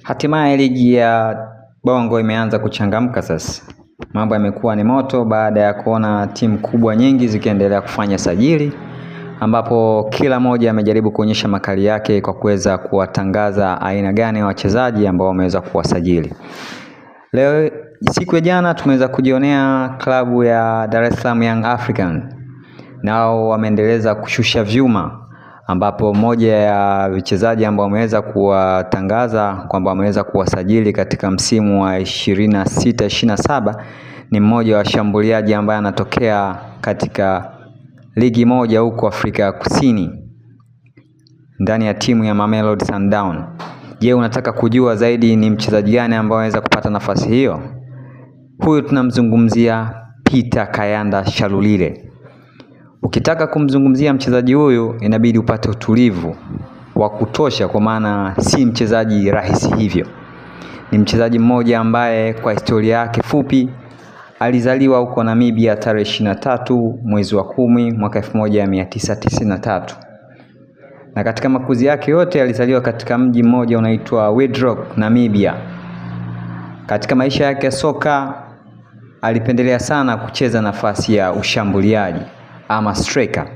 Hatimaye ligi ya Bongo imeanza kuchangamka sasa. Mambo yamekuwa ni moto baada ya kuona timu kubwa nyingi zikiendelea kufanya sajili, ambapo kila moja amejaribu kuonyesha makali yake kwa kuweza kuwatangaza aina gani ya wachezaji ambao wameweza kuwasajili. Leo siku ya jana tumeweza kujionea klabu ya Dar es Salaam Young African. Nao wameendeleza kushusha vyuma, ambapo moja ya wachezaji ambao wameweza kuwatangaza kwamba wameweza kuwasajili katika msimu wa 26-27 ni mmoja wa washambuliaji ambaye anatokea katika ligi moja huko Afrika ya Kusini ndani ya timu ya Mamelodi Sundowns. Je, unataka kujua zaidi ni mchezaji gani ambaye anaweza kupata nafasi hiyo? Huyu tunamzungumzia Peter Kayanda Shalulile. Ukitaka kumzungumzia mchezaji huyu inabidi upate utulivu wa kutosha, kwa maana si mchezaji rahisi hivyo. Ni mchezaji mmoja ambaye kwa historia yake fupi alizaliwa huko Namibia tarehe 23 mwezi wa 10 mwaka 1993. Na katika makuzi yake yote alizaliwa katika mji mmoja unaitwa Windhoek, Namibia. Katika maisha yake ya soka alipendelea sana kucheza nafasi ya ushambuliaji ama striker.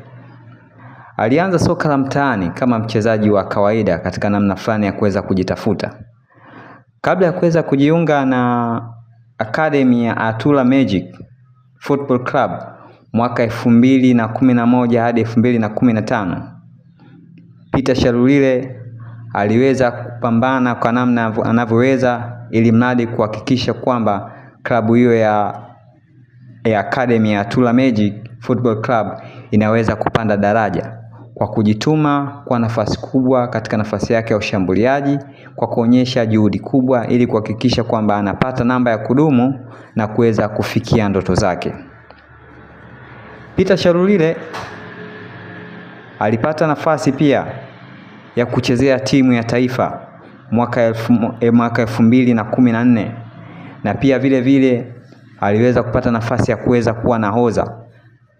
Alianza soka la mtaani kama mchezaji wa kawaida katika namna fulani ya kuweza kujitafuta. Kabla ya kuweza kujiunga na academy ya Atula Magic Football Club mwaka 2011 hadi 2015, Peter Shalulile aliweza kupambana kwa namna anavyoweza ili mradi kuhakikisha kwamba klabu hiyo ya academy ya Atula Magic Football Club inaweza kupanda daraja kwa kujituma kwa nafasi kubwa katika nafasi yake ya ushambuliaji, kwa kuonyesha juhudi kubwa ili kuhakikisha kwamba anapata namba ya kudumu na kuweza kufikia ndoto zake. Peter Shalulile alipata nafasi pia ya kuchezea timu ya taifa mwaka 2014 na pia vile vile aliweza kupata nafasi ya kuweza kuwa nahodha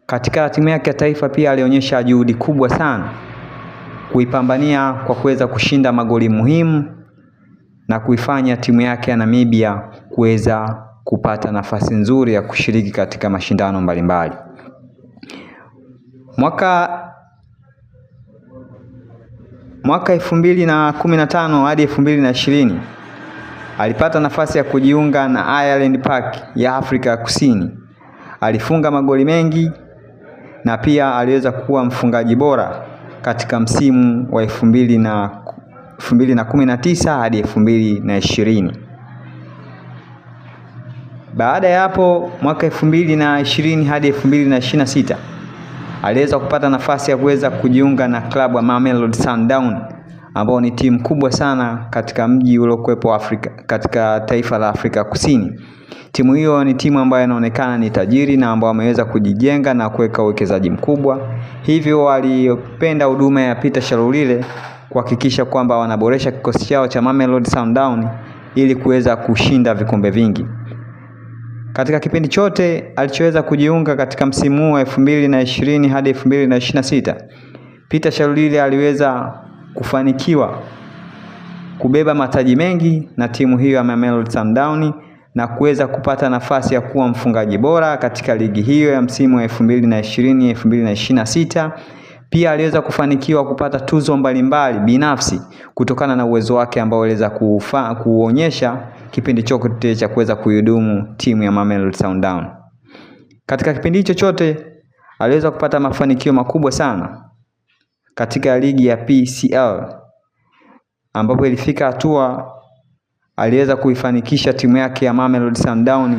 katika timu yake ya taifa. Pia alionyesha juhudi kubwa sana kuipambania kwa kuweza kushinda magoli muhimu na kuifanya timu yake ya Namibia kuweza kupata nafasi nzuri ya kushiriki katika mashindano mbalimbali. Mwaka 2015 hadi 2020 alipata nafasi ya kujiunga na Ireland Park ya Afrika ya Kusini. Alifunga magoli mengi na pia aliweza kuwa mfungaji bora katika msimu wa 2019 hadi 2020. Baada ya hapo mwaka 2020 hadi 2026 aliweza kupata nafasi ya kuweza kujiunga na klabu ya Mamelodi Sundowns, ambao ni timu kubwa sana katika mji uliokuwepo Afrika, katika taifa la Afrika Kusini. Timu hiyo ni timu ambayo inaonekana ni tajiri na ambao wameweza kujijenga na kuweka uwekezaji mkubwa. Hivyo walipenda huduma ya Peter Shalulile kuhakikisha kwamba wanaboresha kikosi chao cha Mamelodi Sundowns ili kuweza kushinda vikombe vingi. Katika kipindi chote alichoweza kujiunga katika msimu wa 2020 hadi 2026, Peter Shalulile aliweza kufanikiwa kubeba mataji mengi na timu hiyo ya Mamelodi Sundowns na kuweza kupata nafasi ya kuwa mfungaji bora katika ligi hiyo ya msimu wa 2020-2026. Pia aliweza kufanikiwa kupata tuzo mbalimbali binafsi kutokana na uwezo wake ambao aliweza kuonyesha kipindi chote cha kuweza kuhudumu timu ya Mamelodi Sundowns. Katika kipindi hicho chote aliweza kupata mafanikio makubwa sana katika ligi ya PCL, ambapo ilifika hatua aliweza kuifanikisha timu yake ya Mamelodi Sundowns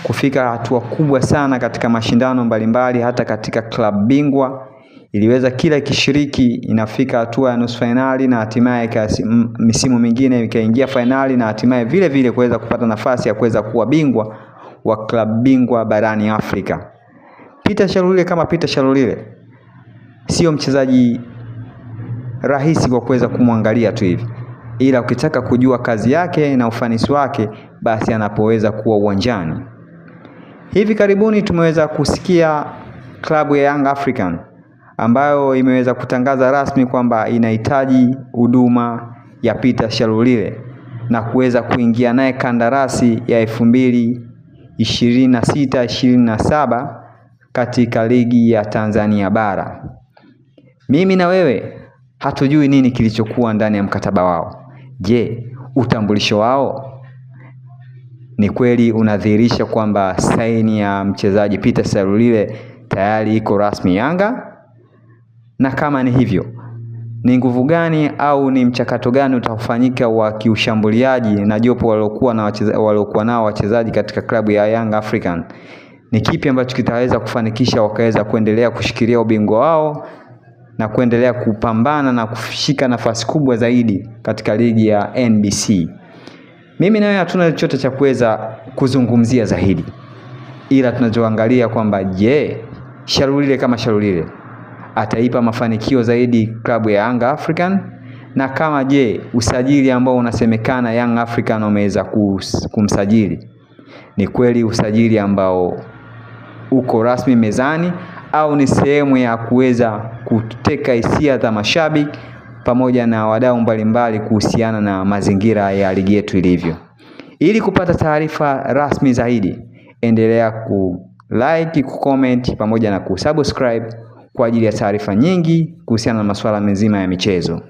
kufika hatua kubwa sana katika mashindano mbalimbali. Hata katika klabu bingwa iliweza kila kishiriki inafika hatua ya nusu finali, na hatimaye misimu mingine ikaingia finali, na hatimaye vile vile kuweza kupata nafasi ya kuweza kuwa bingwa wa klabu bingwa barani Afrika. Peter Shalulile kama Peter Shalulile sio mchezaji rahisi kwa kuweza kumwangalia tu hivi, ila ukitaka kujua kazi yake na ufanisi wake basi anapoweza kuwa uwanjani. Hivi karibuni tumeweza kusikia klabu ya Young African ambayo imeweza kutangaza rasmi kwamba inahitaji huduma ya Peter Shalulile na kuweza kuingia naye kandarasi ya 2026-27 katika ligi ya Tanzania bara. Mimi na wewe hatujui nini kilichokuwa ndani ya mkataba wao. Je, utambulisho wao ni kweli unadhihirisha kwamba saini ya mchezaji Peter Shalulile tayari iko rasmi Yanga? Na kama ni hivyo, ni nguvu gani au ni mchakato gani utafanyika wa kiushambuliaji na jopo waliokuwa nao wachezaji katika klabu ya Young African? Ni kipi ambacho kitaweza kufanikisha wakaweza kuendelea kushikilia ubingwa wao na kuendelea kupambana na kushika nafasi kubwa zaidi katika ligi ya NBC? Mimi na wewe hatuna chochote cha kuweza kuzungumzia zaidi, ila tunachoangalia kwamba je, Shalulile kama Shalulile ataipa mafanikio zaidi klabu ya Young African? Na kama je, usajili ambao unasemekana Young African wameweza kumsajili ni kweli usajili ambao uko rasmi mezani, au ni sehemu ya kuweza kuteka hisia za mashabiki pamoja na wadau mbalimbali kuhusiana na mazingira ya ligi yetu ilivyo? Ili kupata taarifa rasmi zaidi, endelea ku-like, ku-comment pamoja na kusubscribe kwa ajili ya taarifa nyingi kuhusiana na masuala mezima ya michezo.